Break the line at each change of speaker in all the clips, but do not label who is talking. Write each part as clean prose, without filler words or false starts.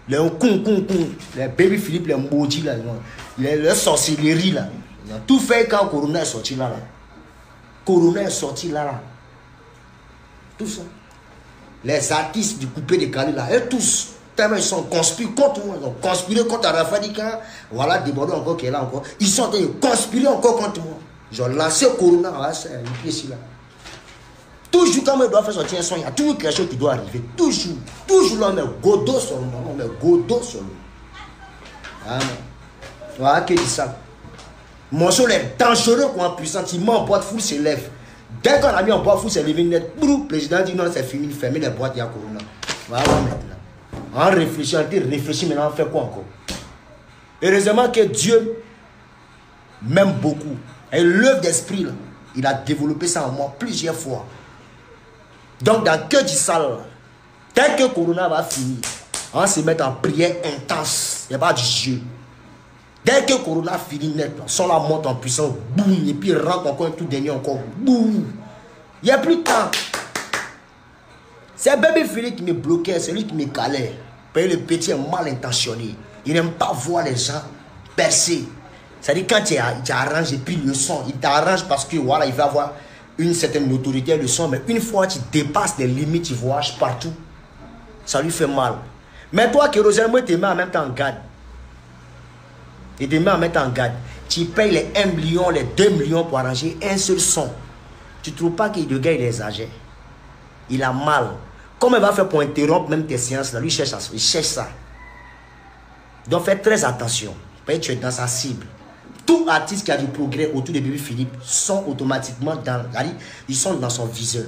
Les les Baby Philippe, les maudits là, les sorcelleries là. Ils ont tout fait quand Corona est sorti là. Corona est sorti là. Tout ça. Les artistes du coupé décalé là, eux tous, tellement ils sont conspirés contre moi. Ils ont conspiré contre Arafadika. Voilà, Débordé encore qui est là encore. Ils sont en train de conspirer encore contre moi. Ils ont lancé Corona, voilà, c'est le pied ici là. Toujours quand on doit faire sortir un son, il y a toujours quelque chose qui doit arriver. Toujours. Toujours là, on met Godot sur le monde. On met Godot sur le monde. Ah non. Voilà qui dit ça. Mon son est dangereux pour un puissant. Il m'emporte fou, se lève. Dès qu'on a mis en boîte fou, c'est levé net. Le président dit non, c'est fini, fermez les boîtes, il y a Corona. Voilà maintenant. On réfléchit, maintenant, on fait quoi encore? Heureusement que Dieu m'aime beaucoup. Et l'œuvre d'esprit, là, il a développé ça en moi plusieurs fois. Donc, dans que du sale, dès que Corona va finir, on va se mettre en prière intense. Il n'y a pas de jeu. Dès que Corona finit net, son la monte en puissance, boum, et puis il rentre encore un tout dernier encore, boum. Il n'y a plus de temps. C'est Baby Philippe qui me bloquait, c'est lui qui me calait. Parce que le petit est mal intentionné. Il n'aime pas voir les gens percer. C'est-à-dire quand tu arranges et puis le son, il t'arrange parce que voilà, il va avoir une certaine notoriété le son, mais une fois tu dépasses les limites, tu voyages partout, ça lui fait mal. Mais toi, Kérosène, moi, tu te mets en même temps en garde. Et te mets en même temps en garde. Tu payes les 1 million, les 2 millions pour arranger un seul son. Tu ne trouves pas que le gars il est exagéré? Il a mal. Comment il va faire pour interrompre même tes séances là? Lui, il cherche ça. Donc fais très attention. Parce que tu es dans sa cible. Tout artiste qui a du progrès autour de Baby Philippe sont automatiquement ils sont dans son viseur.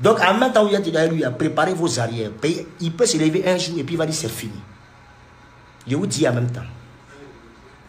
Donc en même temps où il y a lui, préparez vos arrières. Il peut se lever un jour et puis il va dire c'est fini. Je vous dis en même temps.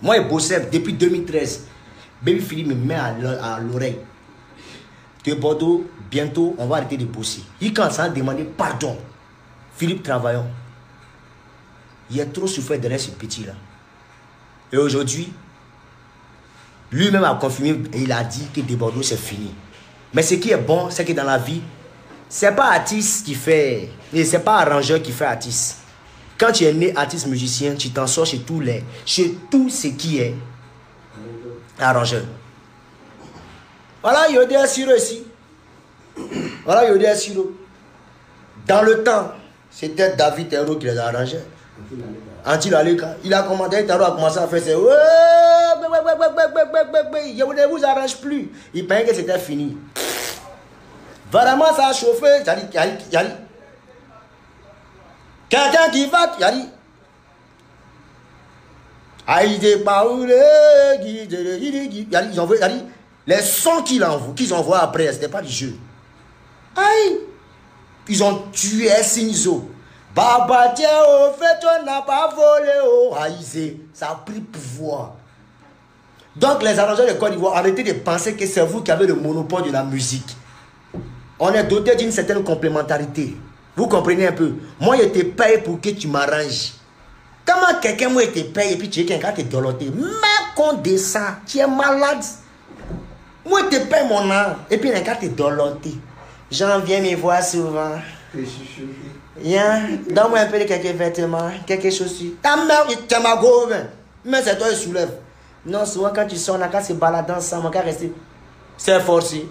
Moi, je bossais depuis 2013. Baby Philippe me met à l'oreille. De Bordeaux, bientôt, on va arrêter de bosser. Il commence à demander pardon. Philippe, travaillons. Il a trop souffert derrière ce petit-là. Et aujourd'hui, lui-même a confirmé et il a dit que de Bordeaux, c'est fini. Mais ce qui est bon, c'est que dans la vie, ce n'est pas artiste qui fait, et ce n'est pas arrangeur qui fait artiste. Quand tu es né artiste musicien, tu t'en sors chez tout ce qui est arrangeur. Voilà, il y a des assurés ici. Voilà, il y a des assurés. Dans le temps, c'était David Terreau qui les a arrangés. Anti-Laleka. Il a commandé, Terreau a commencé à faire ses... Je ne vous arrange plus. Il pensait que c'était fini. Vraiment, ça a chauffé. Quelqu'un qui va, il a dit. Les sons qu'ils envoient après, ce n'était pas du jeu. Aïe! Ils ont tué Sinzo. Baba, tiens, au fait, on n'a pas volé au Haïzé. Ça a pris pouvoir. Donc, les arrangeurs de Côte d'Ivoire, arrêtez de penser que c'est vous qui avez le monopole de la musique. On est doté d'une certaine complémentarité. Vous comprenez un peu? Moi, je te paye pour que tu m'arranges. Comment quelqu'un moi te paye et puis tu es quelqu'un qui te doloté? Mais qu'on descend, tu es malade. Moi, je te paye mon âme et puis quelqu'un te doloté. J'en viens me voir souvent. Viens, donne-moi un peu de quelques vêtements, quelques chaussures. Ta mère, tu m'as goûté. Mais c'est toi qui soulève. Non, souvent quand tu sors, on a qu'à se balader ensemble, on a qu'à rester. C'est forcé.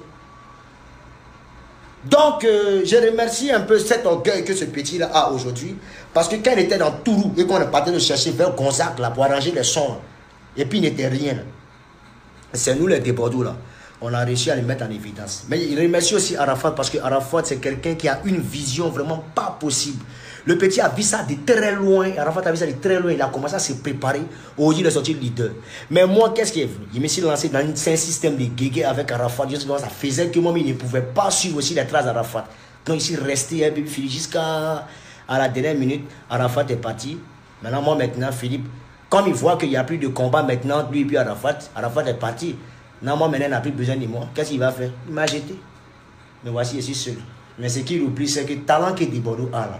Donc, je remercie un peu cet orgueil que ce petit-là a aujourd'hui. Parce que quand il était dans Tourou et qu'on est parti de chercher vers Gonzac là, pour arranger les sons, et puis il n'était rien. C'est nous les débordous là. On a réussi à les mettre en évidence. Mais il remercie aussi Arafat parce que Arafat c'est quelqu'un qui a une vision vraiment pas possible. Le petit a vu ça de très loin. Arafat a vu ça de très loin. Il a commencé à se préparer. Aujourd'hui, il est sorti leader. Mais moi, qu'est-ce qui est venu? Il me suis lancé dans un système de guégué avec Arafat. Ça faisait que moi, il ne pouvait pas suivre aussi les traces d'Arafat. Donc, il s'est resté un peu jusqu'à la dernière minute. Arafat est parti. Maintenant, Philippe, comme il voit qu'il n'y a plus de combat maintenant, lui et puis Arafat est parti. Non, moi, maintenant, il n'a plus besoin de moi. Qu'est-ce qu'il va faire? Il m'a jeté. Mais voici, je suis seul. Mais ce qu'il oublie, c'est que le talent que Dibodou a là,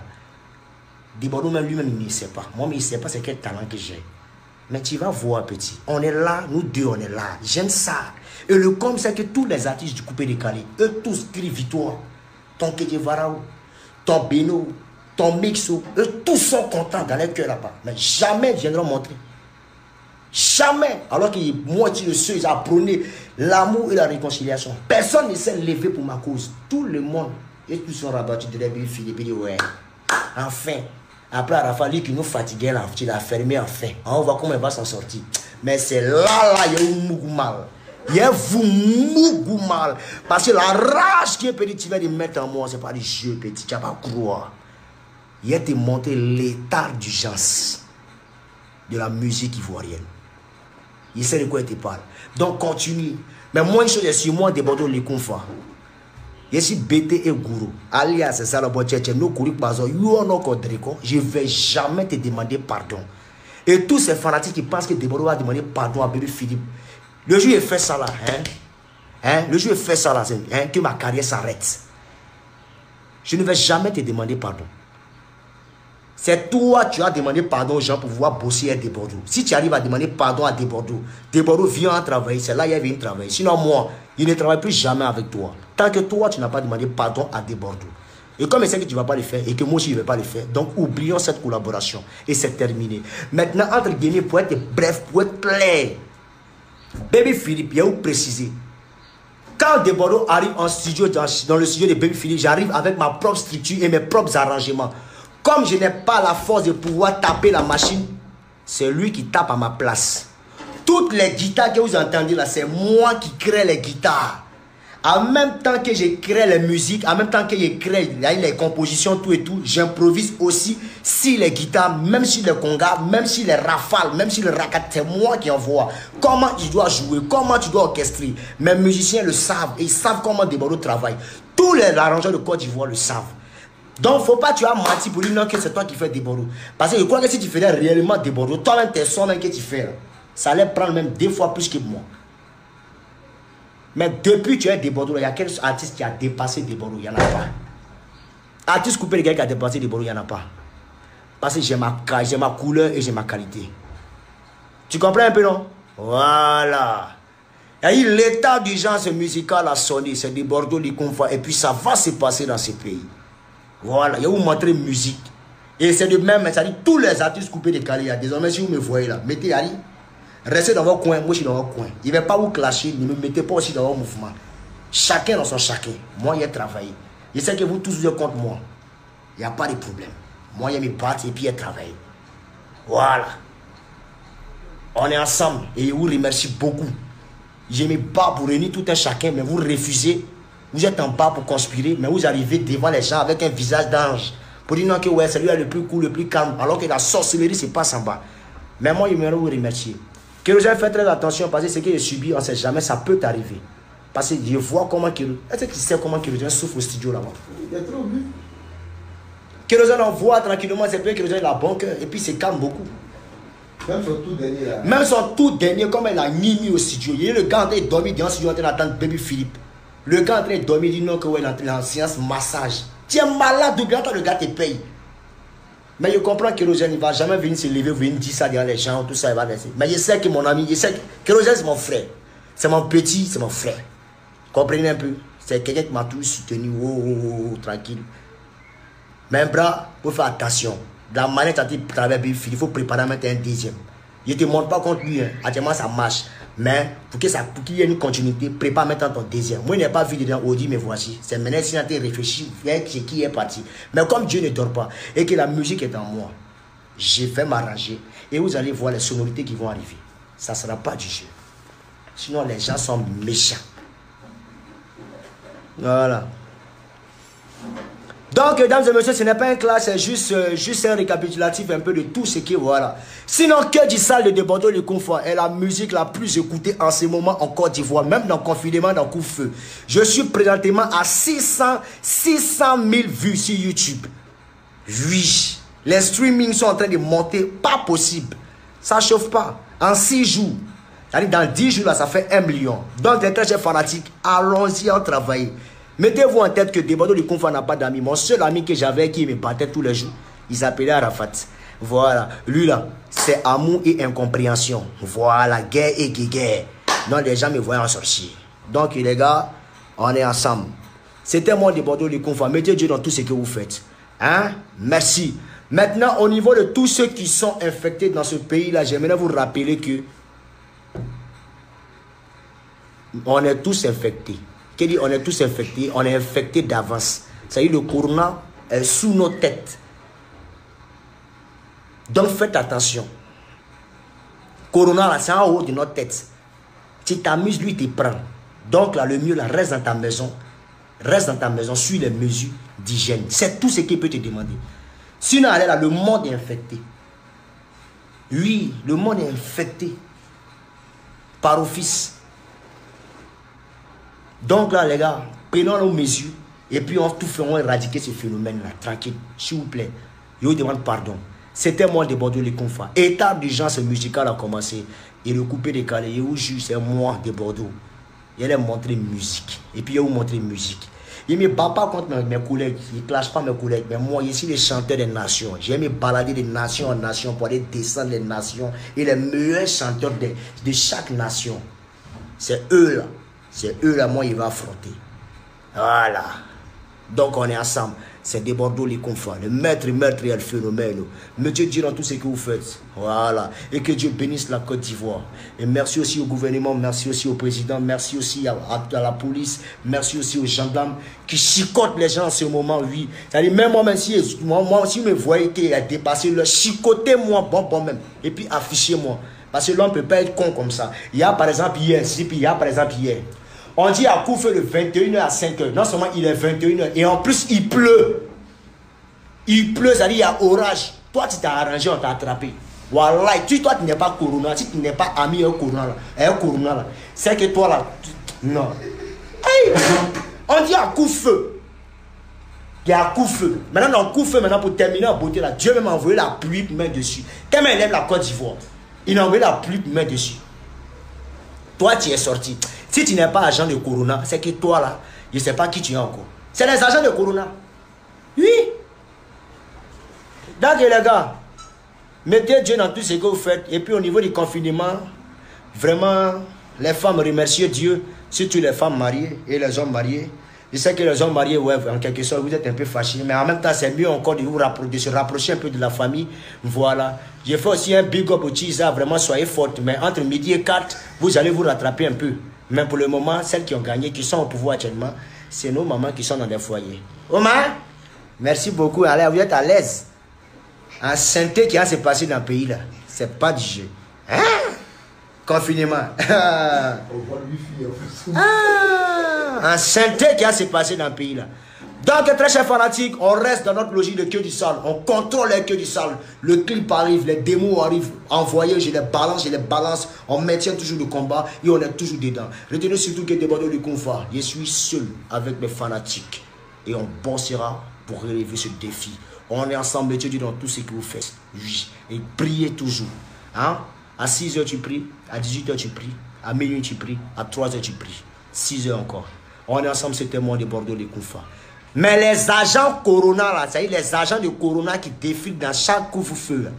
Dibodou même lui-même, il ne sait pas. Moi, il ne sait pas c'est quel talent que j'ai. Mais tu vas voir, petit. On est là, nous deux, on est là. J'aime ça. Et le com, c'est que tous les artistes du coupé décalé, eux tous crient victoire. Ton Kedje Varao, ton Beno, ton mix, eux tous sont contents dans leur cœur là-bas. Mais jamais ils viendront montrer. Jamais. Alors que moi, qui le suis, ils ont prôné l'amour et la réconciliation. Personne ne s'est levé pour ma cause. Tout le monde. Et tous sont rabattus de la belle Philippe. Il dit ouais. Enfin. Après, Arafat, lui qui nous fatiguait là, il a fermé enfin. On va voir comment il va s'en sortir. Mais c'est là, il y a eu beaucoup mal. Il y a beaucoup mal. Parce que la rage qui est petit, tu vas de mettre en moi, c'est pas du jeu petit, tu vas pas croire. Il a te montré l'état d'urgence de la musique ivoirienne. Il sait de quoi il te parle. Donc continue. Mais moi, une chose est sur moi, des Bordeaux, les confins. Je suis BT et Gourou. Alias, c'est ça la boîte. Je ne vais jamais te demander pardon. Et tous ces fanatiques qui pensent que Deborah va demander pardon à bébé Philippe. Le jour où il fait ça là, le jour où il fait ça là, que ma carrière s'arrête. Je ne vais jamais te demander pardon. C'est toi qui as demandé pardon aux gens pour pouvoir bosser à Debordeaux. Si tu arrives à demander pardon à Debordeaux, Debordeaux vient travailler, c'est là qu'il vient travailler. Sinon moi, il ne travaille plus jamais avec toi. Tant que toi, tu n'as pas demandé pardon à Debordeaux. Et comme il sait que tu ne vas pas le faire et que moi aussi je ne vais pas le faire, donc oublions cette collaboration. Et c'est terminé. Maintenant, entre guillemets, pour être bref, pour être clair, Baby Philippe, il y a où préciser. Quand Debordeaux arrive en studio, dans le studio de Baby Philippe, j'arrive avec ma propre structure et mes propres arrangements. Comme je n'ai pas la force de pouvoir taper la machine, c'est lui qui tape à ma place. Toutes les guitares que vous entendez là, c'est moi qui crée les guitares. En même temps que je crée les musiques, en même temps que je crée les compositions, tout et tout, j'improvise aussi si les guitares, même si les congas, même si les rafales, même si le racket, c'est moi qui envoie. Comment tu dois jouer, comment tu dois orchestrer. Mes musiciens le savent, et ils savent comment Debordeaux travaille. Tous les arrangeurs de Côte d'Ivoire le savent. Donc, il ne faut pas tu as menti pour dire non que c'est toi qui fais Debordeaux. Parce que je crois que si tu faisais réellement Debordeaux, toi-même tes sons même que tu fais là, ça allait prendre même 2 fois plus que moi. Mais depuis que tu es Debordeaux, il y a quel artiste qui a dépassé Debordeaux? Il n'y en a pas. Artiste coupé, les gars qui a dépassé Debordeaux, il n'y en a pas. Parce que j'ai ma couleur et j'ai ma qualité. Tu comprends un peu, non? Voilà. Il y a eu l'état d'urgence musical à sonner. C'est Debordeaux, les confins. Et puis ça va se passer dans ce pays. Voilà. Il y a où montrer musique. Et c'est de même, c'est-à-dire tous les artistes coupés décalés. Désormais, si vous me voyez là, mettez Yari. Restez dans votre coin, moi je suis dans votre coin. Il ne va pas vous clasher, ne me mettez pas aussi dans votre mouvement. Chacun dans son chacun. Moi, il a travaillé. Je sais que vous tous vous êtes contre moi. Il n'y a pas de problème. Moi, il me battre et puis il a travaillé. Voilà. On est ensemble et je vous remercie beaucoup. Je me bats pour réunir tout un chacun, mais vous refusez. Vous êtes en bas pour conspirer, mais vous arrivez devant les gens avec un visage d'ange. Pour dire non que ouais, c'est lui le plus cool, le plus calme, alors que la sorcellerie se passe en bas. Mais moi, je me vous remercier. Kérosène, fait très attention parce que ce que j'ai subi, on ne sait jamais, ça peut t'arriver. Parce que je vois comment Kérosène. Est-ce que tu sais comment Kérosène souffre au studio là-bas? Il est trop vu. Kérosène, on voit tranquillement, c'est bien Kérosène, il a bon cœur et puis il se calme beaucoup.
Même son tout dernier là.
Même son tout dernier, comme elle a mis au studio. Il y a le gars en train de dormir dans le studio en train d'attendre Baby Philippe. Le gars en train de dormir, il dit non, que ouais, il est en séance massage. Tu es malade, ou bien le gars te paye. Mais je comprends que Kérosène, il ne va jamais venir se lever, venir dire ça devant les gens, tout ça, il va laisser. Mais je sais que mon ami, je sais que Kérosène, c'est mon frère. C'est mon petit, c'est mon frère. Comprenez un peu? C'est quelqu'un qui m'a toujours soutenu, tranquille. Mais bras, il faut faire attention. De la manière dont tu travailles, il faut préparer à mettre un deuxième. Je ne te montre pas contre lui, actuellement ça marche. Mais pour qu'il y ait une continuité, prépare maintenant ton deuxième. Moi, je n'ai pas vu dedans Audi, mais voici. C'est maintenant si on réfléchi, ce qui est parti. Mais comme Dieu ne dort pas et que la musique est en moi, je vais m'arranger et vous allez voir les sonorités qui vont arriver. Ça ne sera pas du jeu. Sinon, les gens sont méchants. Voilà. Donc, mesdames et messieurs, ce n'est pas un clash, c'est juste un récapitulatif un peu de tout ce qui est, voilà. Sinon, que du salle de Bordeaux, le confort est la musique la plus écoutée en ce moment en Côte d'Ivoire, même dans le confinement, dans le coup-feu. Je suis présentement à 600 000 vues sur YouTube. Oui, les streamings sont en train de monter, pas possible. Ça ne chauffe pas. En 6 jours, c'est-à-dire dans 10 jours, là, ça fait 1 million. Donc, les très chers fanatiques, allons-y en travailler. Mettez-vous en tête que Debordeaux le confort n'a pas d'amis. Mon seul ami que j'avais qui me battait tous les jours, il s'appelait Arafat. Voilà. Lui là, c'est amour et incompréhension. Voilà, guerre et guerre. Donc les gens me voyaient en sorcier. Donc les gars, on est ensemble. C'était moi Debordeaux le confort. Mettez Dieu dans tout ce que vous faites. Hein? Merci. Maintenant, au niveau de tous ceux qui sont infectés dans ce pays-là, j'aimerais vous rappeler que on est tous infectés. Qui dit on est tous infectés? On est infectés d'avance. C'est-à-dire le corona est sous nos têtes. Donc faites attention. Corona, là, c'est en haut de notre tête. Tu t'amuses, lui, tu prends. Donc là, le mieux, là, reste dans ta maison. Reste dans ta maison, suis les mesures d'hygiène. C'est tout ce qu'il peut te demander. Sinon, allez là, le monde est infecté. Oui, le monde est infecté. Par office. Donc là, les gars, prenons nos mesures. Et puis, on tout fait, on éradiquer ce phénomène-là. Tranquille, s'il vous plaît. Je vous demande pardon. C'était moi de Bordeaux, les confrères. État d'urgence musicale a commencé. Et le coupé décalé, je vous jure, c'est moi de Bordeaux. Il allait montrer musique. Et puis, il va vous montrer musique. Il ne me bat pas contre mes collègues. Il ne clash pas mes collègues. Mais moi, je suis le chanteur des nations. J'ai me balader de nation en nation pour aller descendre les nations. Et les meilleurs chanteurs de chaque nation. C'est eux là. C'est eux là, moi, il va affronter. Voilà. Donc, on est ensemble. C'est des Bordeaux les confrères. Le maître est le phénomène. Mais Dieu dit dans tout ce que vous faites. Voilà. Et que Dieu bénisse la Côte d'Ivoire. Et merci aussi au gouvernement, merci aussi au président, merci aussi à la police, merci aussi aux gendarmes qui chicotent les gens en ce moment, oui. C'est-à-dire, même moi, si vous me voyez qu'il a dépassé, chicotez-moi, bon, même. Et puis affichez-moi. Parce que l'homme ne peut pas être con comme ça. Il y a par exemple hier, on dit à Koufeu le 21h à 5h. Non seulement il est 21h, et en plus il pleut. Il pleut, c'est-à-dire il y a orage. Toi, tu t'es arrangé, on t'a attrapé. Voilà, toi, tu n'es pas Corona. Si tu n'es pas ami au Corona, là, c'est que toi, là, non. Hey, on dit à Koufeu. Il y a Koufeu. Maintenant, dans Koufeu, pour terminer en beauté, là, Dieu m'a envoyé la pluie pour mettre dessus. Quand il lève la Côte d'Ivoire, il a envoyé la pluie pour mettre dessus. Toi, tu es sorti. Si tu n'es pas agent de Corona, c'est que toi là, je ne sais pas qui tu es encore. C'est les agents de Corona. Oui. Donc les gars, mettez Dieu dans tout ce que vous faites. Et puis au niveau du confinement, vraiment, les femmes remerciez Dieu, surtout les femmes mariées et les hommes mariés. Je sais que les hommes mariés, ouais, en quelque sorte, vous êtes un peu fâchés. Mais en même temps, c'est mieux encore de se rapprocher un peu de la famille. Voilà. J'ai fait aussi un big up au Tisa, vraiment, soyez fortes. Mais entre midi et 4, vous allez vous rattraper un peu. Mais pour le moment, celles qui ont gagné, qui sont au pouvoir actuellement, c'est nos mamans qui sont dans des foyers. Omar, merci beaucoup. Allez, vous êtes à l'aise. En santé qui a se passé dans le pays là, c'est pas du jeu. Hein? Confinement. En santé qui a se passé dans le pays là. Donc, très chers fanatiques, on reste dans notre logique de queue du sale. On contrôle les queues du sale. Le clip arrive, les démos arrivent, envoyés, je les balance. On maintient toujours le combat et on est toujours dedans. Retenez surtout que Bordeaux le confort. Je suis seul avec mes fanatiques. Et on bossera pour relever ce défi. On est ensemble, Dieu dit dans tout ce que vous faites. Oui. Et priez toujours. Hein? À 6h tu pries, à 18h tu pries, à minuit tu pries, à 3h tu pries. 6h encore. On est ensemble, c'est témoin de Bordeaux les confrères. Mais les agents Corona, là, c'est-à-dire les agents de Corona qui défilent dans chaque couvre-feu,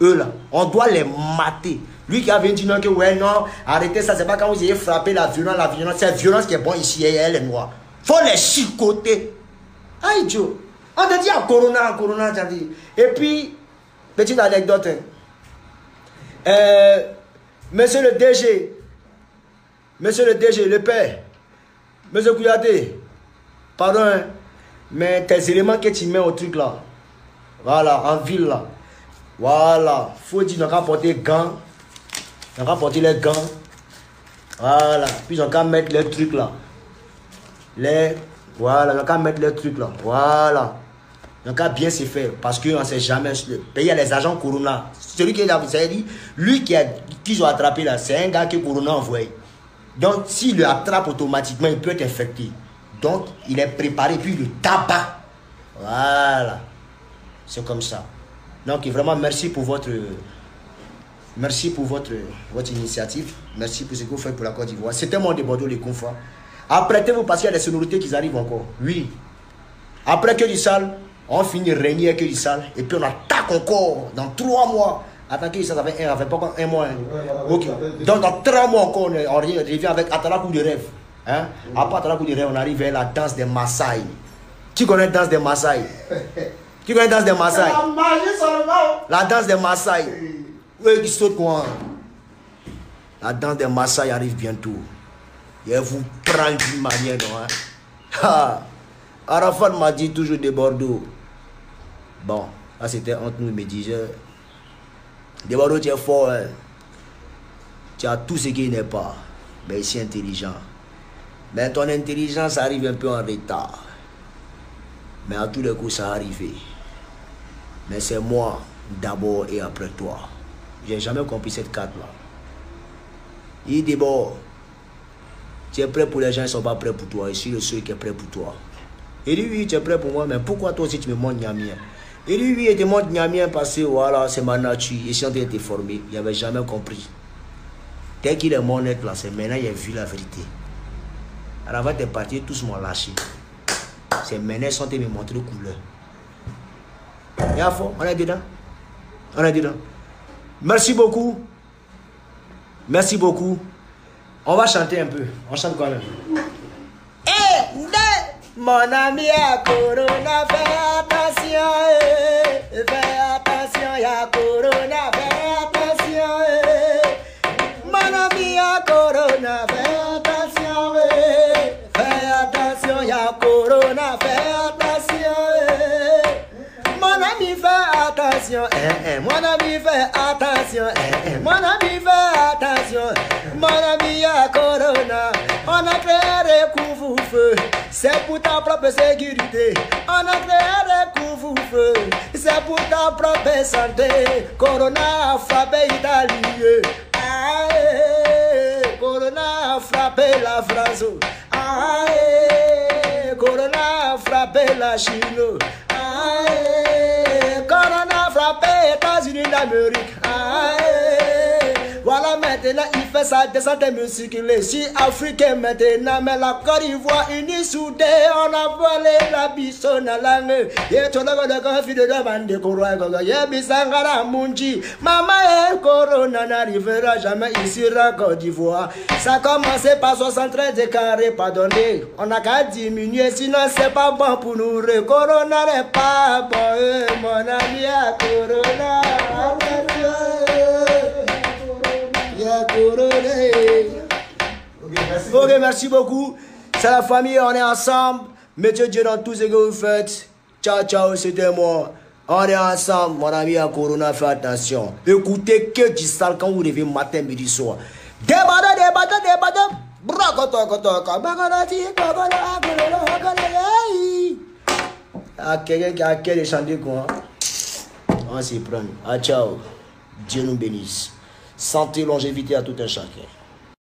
eux là, on doit les mater. Lui qui avait dit non, que ouais, non, arrêtez ça, c'est pas quand vous ayez frappé la violence, c'est la violence qui est bonne ici, et elle est noire. Faut les chicoter. Aïe, Dieu. On te dit à Corona, t'as dit. Et puis, petite anecdote. Monsieur le DG, le père, monsieur Kouyaté, pardon, hein, mais tes éléments que tu mets au truc là, voilà, en ville là, voilà, faut dire, on va porter gants, on va porter les gants, voilà, puis on va mettre les trucs là, voilà, on va mettre les trucs là, voilà, on va bien se faire, parce qu'on ne sait jamais, il y a les agents Corona, celui qui est là, vous avez dit, lui qui ont attrapé là, c'est un gars que Corona a envoyé, donc s'il le attrape automatiquement, il peut être infecté. Donc, il est préparé, puis le tabac. Voilà. C'est comme ça. Donc, vraiment, merci pour votre initiative. Merci pour ce que vous faites pour la Côte d'Ivoire. C'était mon de Bordeaux, les confrères. Apprêtez-vous parce qu'il y a des sonorités qui arrivent encore. Oui. Après que du sale, on finit de régner avec que du sale. Et puis, on attaque encore dans 3 mois. Attends, que ça fait pas encore 1 mois. Hein. Ok. Donc, dans 3 mois encore, on revient avec Atala coup de rêve. Hein? Après la coup de rêve, on arrive vers la danse des Maasai. Qui connaît la danse des Maasai? Tu connais la danse des Maasai?
La magie seulement.
La danse des Maasai. Oui, qui saute quoi? La danse des Maasai arrive bientôt. Et vous prendre d'une manière, non? Hein? Arafat m'a dit toujours de Bordeaux. Bon, là c'était entre nous, il me disait, de Bordeaux, tu es fort, hein? Tu as tout ce qui n'est pas, mais ici intelligent. Mais ton intelligence arrive un peu en retard. Mais à tous les coups, ça arrive. Mais c'est moi d'abord et après toi. J'ai jamais compris cette carte-là. Il dit bon, tu es prêt pour les gens, ils ne sont pas prêts pour toi. Je suis le seul qui est prêt pour toi. Il dit oui, tu es prêt pour moi, mais pourquoi toi aussi tu me montres Niamien? Il dit oui, il te montre Niamien parce que voilà, c'est ma nature. Et si on était formé, il n'avait jamais compris. Dès qu'il est mon net là, c'est maintenant il a vu la vérité. Alors avant de partir, tous m'ont lâché. C'est maintenant ils sont me montrer couleur. Et à fond, on est dedans. On est dedans. Merci beaucoup. Merci beaucoup. On va chanter un peu. On chante quand même. Mon ami à Corona, fais attention. Fais attention, y'a Corona, fais attention. Mon ami à Corona, fais attention. Fais attention, y'a Corona, fais attention. Mon ami, fais attention. Mon ami, fais attention. Mon ami, fais attention. Mon ami, y'a Corona. On a créé un couvre-feu. C'est pour ta propre sécurité. On a créé un couvre-feu. C'est pour ta propre santé. Corona a frappé l'Italie. Corona a frappé la France. Corona a frappé la Chine. Corona a frappé les États-Unis d'Amérique. Voilà maintenant il fait sa descente musclée. Si africain maintenant, mais la Côte d'Ivoire unie soudée, on a volé la bison à langue. Et tout le monde confie de demande de Corona. Y'a bisangara munji. Maman et Corona n'arrivera jamais ici en Côte d'Ivoire. Ça a commencé par 73 carrés, pardonnez. On a qu'à diminuer, sinon c'est pas bon pour nous. Corona n'est pas bon, mon ami à Corona. Ok, merci beaucoup. C'est la famille, on est ensemble. Mettez Dieu dans tout ce que vous faites. Ciao, ciao, c'était moi. On est ensemble, mon ami à Corona, fais attention. Écoutez que du sale quand vous rêvez matin, midi, soir. Débattant. Ah, quelqu'un qui a qu'à chanter quoi? On s'y prend. Ah, ciao. Dieu nous bénisse. Santé, longévité à tout un chacun.